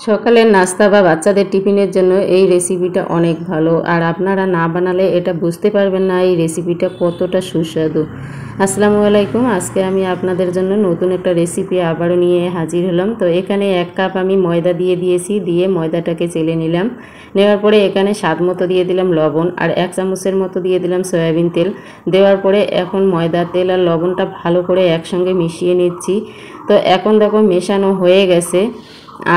সকালের নাস্তা বা বাচ্চাদের টিফিনের জন্য এই রেসিপিটা অনেক ভালো। আর আপনারা না বানালে এটা বুঝতে পারবেন না এই রেসিপিটা কতটা সুস্বাদু। আসসালামু আলাইকুম। আজকে আমি আপনাদের জন্য নতুন একটা রেসিপি আবারও নিয়ে হাজির হলাম। তো এখানে 1 কাপ আমি ময়দা দিয়ে দিয়েছি, দিয়ে ময়দাটাকে চেলে নিলাম। নেওয়ার পরে এখানে স্বাদ মতো দিয়ে দিলাম লবণ, আর 1 চামচের মতো দিয়ে দিলাম সয়াবিন তেল। দেওয়ার পরে এখন ময়দা, তেল আর লবণটা ভালো করে একসঙ্গে মিশিয়ে নিচ্ছি। তো এখন দেখো মেশানো হয়ে গেছে,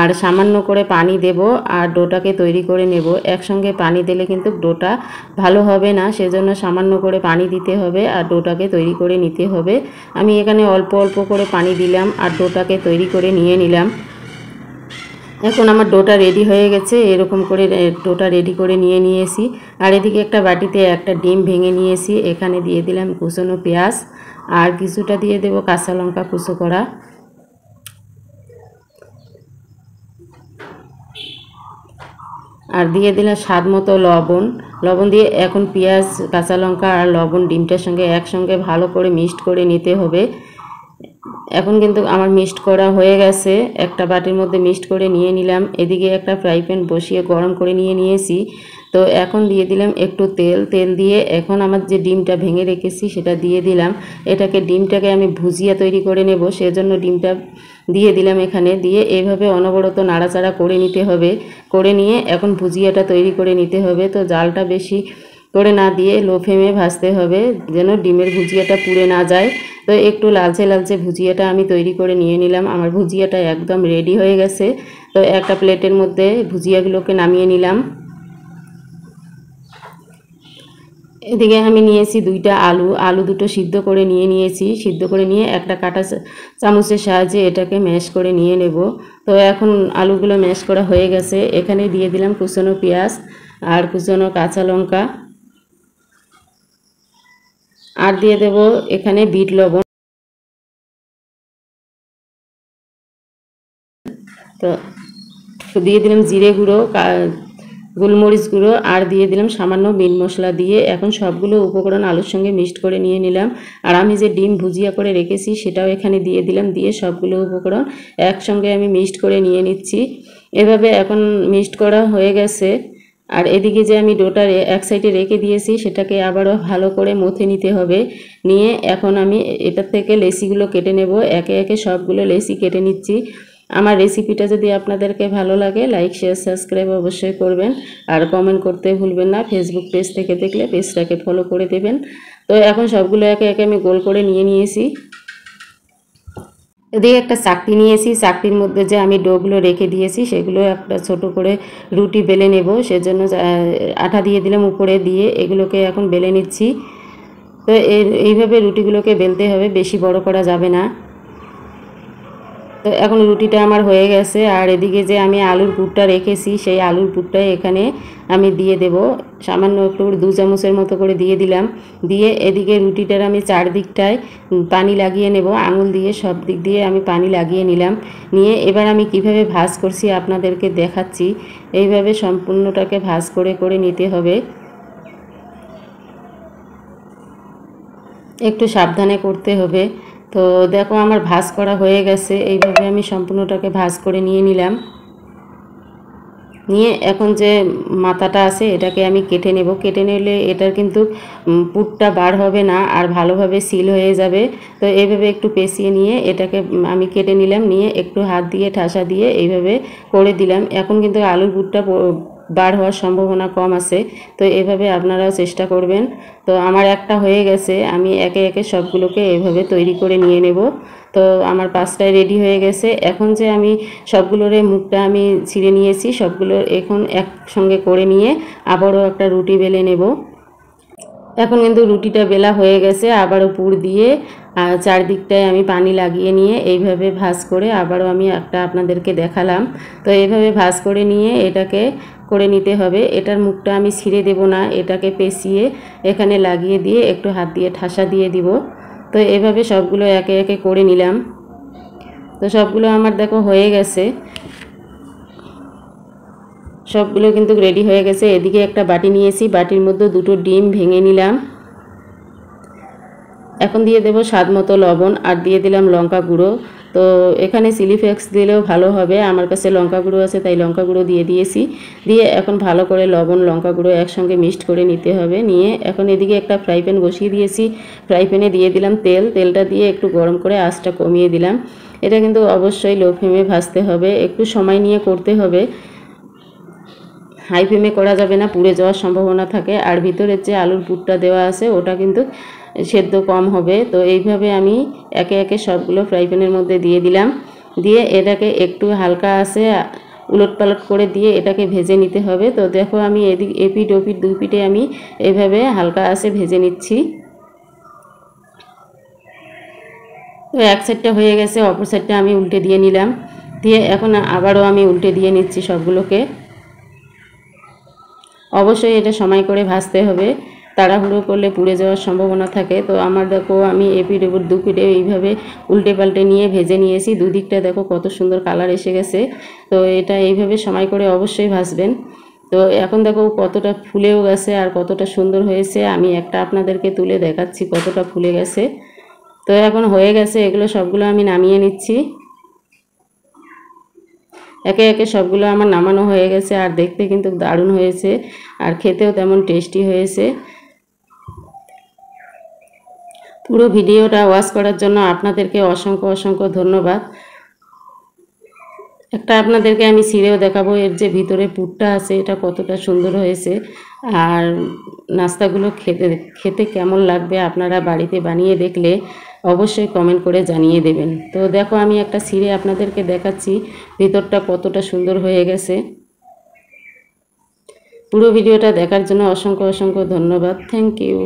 আর সামান্য করে পানি দেব আর ডোটাকে তৈরি করে নেব। একসঙ্গে পানি দিলে কিন্তু ডোটা ভালো হবে না, সেজন্য সামান্য করে পানি দিতে হবে আর ডোটাকে তৈরি করে নিতে হবে। আমি এখানে অল্প অল্প করে পানি দিলাম আর ডোটাকে তৈরি করে নিয়ে নিলাম। এখন আমার ডোটা রেডি হয়ে গেছে, এরকম করে ডোটা রেডি করে নিয়েছি। আর এদিকে একটা বাটিতে একটা ডিম ভেঙে নিয়েছি, এখানে দিয়ে দিলাম কুচনো পেঁয়াজ আর কিছুটা দিয়ে দেব কাঁচা লঙ্কা কুচো করা। আর দিয়ে দিলাম স্বাদ মতো লবণ দিয়ে এখন পেঁয়াজ, কাঁচা লঙ্কা আর লবণ ডিমটার সঙ্গে একসঙ্গে ভালো করে মিক্সড করে নিতে হবে। এখন কিন্তু আমার মিক্সড করা হয়ে গেছে, একটা বাটির মধ্যে মিক্সড করে নিয়ে নিলাম। এদিকে একটা ফ্রাই প্যান বসিয়ে গরম করে নিয়েছি। তো এখন দিয়ে দিলাম একটু তেল দিয়ে এখন আমার যে ডিমটা ভেঙে রেখেছি সেটা দিয়ে দিলাম। ডিমটাকে আমি ভুজিয়া তৈরি করে নেব, সেজন্য ডিমটা দিয়ে দিলাম এখানে। দিয়ে এইভাবে অনবরত নাড়াচাড়া করে নিতে হবে। করে নিয়ে এখন ভুজিয়াটা তৈরি করে নিতে হবে। তো জালটা বেশি করে না দিয়ে লো ফ্লেমে ভাজতে হবে, যেন ডিমের ভুজিয়াটা পুড়ে না যায়। তো একটু লালচে লালচে ভুজিয়াটা আমি তৈরি করে নিয়ে নিলাম। আমার ভুজিয়াটা একদম রেডি হয়ে গেছে। তো একটা প্লেটের মধ্যে ভুজিয়াগুলোকে নামিয়ে নিলাম। এদিকে আমি নিয়েছি 2টা আলু দুটো সিদ্ধ করে নিয়েছি। সিদ্ধ করে নিয়ে একটা কাঁটা চামচের সাহায্যে এটাকে ম্যাশ করে নিয়ে নেব। তো এখন আলুগুলো ম্যাশ করা হয়ে গেছে, এখানে দিয়ে দিলাম কুচনো পেঁয়াজ আর কুচনো কাঁচা লঙ্কা, আর দিয়ে দেব এখানে বিট লবণ। তো দিয়ে দিলাম জিরে গুঁড়ো, গোলমরিচ গুঁড়ো, আর দিয়ে দিলাম সামান্য মিট মশলা। দিয়ে এখন সবগুলো উপকরণ আলুর সঙ্গে মিক্সড করে নিয়ে নিলাম। আর আমি যে ডিম ভুজিয়া করে রেখেছি সেটাও এখানে দিয়ে দিলাম। দিয়ে সবগুলো উপকরণ একসঙ্গে আমি মিক্সড করে নিয়ে নিচ্ছি। এভাবে এখন মিক্সড করা হয়ে গেছে। আর এদিকে যে আমি ডোটা এক সাইডে রেখে দিয়েছি সেটাকে আবারও ভালো করে মথে নিতে হবে। নিয়ে এখন আমি এটার থেকে লেচিগুলো কেটে নেব। একে একে সবগুলো লেচি কেটে নিচ্ছি। আমার রেসিপিটা যদি আপনাদেরকে ভালো লাগে, লাইক, শেয়ার, সাবস্ক্রাইব অবশ্যই করবেন। আর কমেন্ট করতে ভুলবেন না। ফেসবুক পেজ থেকে দেখলে পেজটাকে ফলো করে দেবেন। তো এখন সবগুলো একে একে আমি গোল করে নিয়েছি। এদিকে একটা চাকতি নিয়েছি, চাকতির মধ্যে যে আমি ডোগুলো রেখে দিয়েছি সেগুলো একটা ছোট করে রুটি বেলে নেব, সেজন্য আটা দিয়ে দিলাম উপরে। দিয়ে এগুলোকে এখন বেলে নিচ্ছি। তো এইভাবে রুটিগুলোকে বেলতে হবে, বেশি বড় করা যাবে না। তো এখন রুটিটা আমার হয়ে গেছে। আর এদিকে যে আমি আলুর পুরটা রেখেছি সেই আলুর পুরটাই এখানে আমি দিয়ে দেব। সামান্য একটু 2 চামচের মতো করে দিয়ে দিলাম। দিয়ে এদিকে রুটিটার আমি চারদিকটায় পানি লাগিয়ে নেব, আঙুল দিয়ে সব দিক দিয়ে আমি পানি লাগিয়ে নিলাম। নিয়ে এবার আমি কিভাবে ভাজ করছি আপনাদেরকে দেখাচ্ছি। এইভাবে সম্পূর্ণটাকে ভাজ করে করে নিতে হবে, একটু সাবধানে করতে হবে। তো দেখো আমার ভাজ করা হয়ে গেছে, এইভাবে আমি সম্পূর্ণটাকে ভাজ করে নিয়ে নিলাম। নিয়ে এখন যে মাথাটা আছে এটাকে আমি কেটে নেব। কেটে নিলে এটার কিন্তু পুরটা বার হবে না আর ভালোভাবে সিল হয়ে যাবে। তো এইভাবে একটু পেঁচিয়ে নিয়ে এটাকে আমি কেটে নিলাম। নিয়ে একটু হাত দিয়ে ঠাসা দিয়ে এইভাবে করে দিলাম। এখন কিন্তু আলুর পুরটা বার হওয়ার সম্ভাবনা কম আছে। তো এভাবে আপনারাও চেষ্টা করবেন। তো আমার একটা হয়ে গেছে, আমি একে একে সবগুলোকে এভাবে তৈরি করে নিয়ে নেব। তো আমার 5টায় রেডি হয়ে গেছে। এখন যে আমি সবগুলোর মুখটা আমি ছিঁড়ে নিয়েছি, সবগুলো এখন একসঙ্গে করে নিয়ে আবারও একটা রুটি বেলে নেব। এখন কিন্তু রুটিটা বেলা হয়ে গেছে। আবারও পুর দিয়ে চারদিকটায় আমি পানি লাগিয়ে নিয়ে এইভাবে ভাজ করে আবারও আমি একটা আপনাদেরকে দেখালাম। তো এইভাবে ভাজ করে নিয়ে এটাকে করে নিতে হবে। এটার মুখটা আমি ছিঁড়ে দেব না, এটাকে পেঁচিয়ে এখানে লাগিয়ে দিয়ে একটু হাত দিয়ে ঠাসা দিয়ে দিব। তো এভাবে সবগুলো একে একে করে নিলাম। তো সবগুলো আমার দেখো হয়ে গেছে, সবগুলো কিন্তু রেডি হয়ে গেছে। এদিকে একটা বাটি নিয়েছি, বাটির মধ্যে 2টো ডিম ভেঙে নিলাম। এখন দিয়ে দেব স্বাদ মতো লবণ, আর দিয়ে দিলাম লঙ্কা গুঁড়ো। তো এখানে চিলি ফ্লেক্স দিলেও ভালো হবে, আমার কাছে লঙ্কা গুঁড়ো আছে তাই লঙ্কা গুঁড়ো দিয়ে দিয়েছি। দিয়ে এখন ভালো করে লবণ লঙ্কা গুঁড়ো একসঙ্গে মিক্সড করে নিতে হবে। নিয়ে এখন এদিকে একটা ফ্রাই প্যান বসিয়ে দিয়েছি, ফ্রাই প্যানে দিয়ে দিলাম তেল, তেলটা দিয়ে একটু গরম করে আঁচটা কমিয়ে দিলাম। এটা কিন্তু অবশ্যই লো ফ্লেমে ভাজতে হবে, একটু সময় নিয়ে করতে হবে, হাই ফ্লেমে করা যাবে না, পুড়ে যাওয়ার সম্ভাবনা থাকে। আর ভিতরের যে আলুর পুরটা দেওয়া আছে ওটা কিন্তু সেদ্ধ কম হবে। তো এইভাবে আমি একে একে সবগুলো ফ্রাই প্যানের মধ্যে দিয়ে দিলাম। দিয়ে এটাকে একটু হালকা আছে উলট পালট করে দিয়ে এটাকে ভেজে নিতে হবে। তো দেখো আমি এপিঠ ওপিঠ দুই পিঠে আমি এইভাবে হালকা আছে ভেজে নিচ্ছি। তো এক সাইডটা হয়ে গেছে, অপর সাইডটা আমি উল্টে দিয়ে নিলাম। দিয়ে এখন আবারও আমি উল্টে দিয়ে নিচ্ছি সবগুলোকে। অবশ্যই এটা সময় করে ভাজতে হবে, তাড়াহুড়ো করলে পুড়ে যাওয়ার সম্ভাবনা থাকে। তো আমার দেখো আমি এপিঠ ওপর দু পিঠে এইভাবে উল্টে পাল্টে নিয়ে ভেজে নিয়েছি, দুদিকটা দেখো কত সুন্দর কালার এসে গেছে। তো এটা এইভাবে সময় করে অবশ্যই ভাজবেন। তো এখন দেখো কতটা ফুলেও গেছে আর কতটা সুন্দর হয়েছে, আমি একটা আপনাদেরকে তুলে দেখাচ্ছি কতটা ফুলে গেছে। তো এখন হয়ে গেছে, এগুলো সবগুলো আমি নামিয়ে নিচ্ছি। একে একে সবগুলো আমার নামানো হয়ে গেছে, আর দেখতে কিন্তু দারুণ হয়েছে আর খেতেও তেমন টেস্টি হয়েছে। পুরো ভিডিওটা ওয়াচ করার জন্য আপনাদেরকে অসংখ্য অসংখ্য ধন্যবাদ। একটা আপনাদেরকে আমি ছিঁড়েও দেখাবো, এর যে ভিতরে পুরটা আছে এটা কতটা সুন্দর হয়েছে। আর নাস্তাগুলো খেতে খেতে কেমন লাগবে আপনারা বাড়িতে বানিয়ে দেখলে অবশ্যই কমেন্ট করে জানিয়ে দেবেন। তো দেখো আমি একটা ছিঁড়ে আপনাদেরকে দেখাচ্ছি ভিতরটা কতটা সুন্দর হয়ে গেছে। পুরো ভিডিওটা দেখার জন্য অসংখ্য অসংখ্য ধন্যবাদ। Thank you.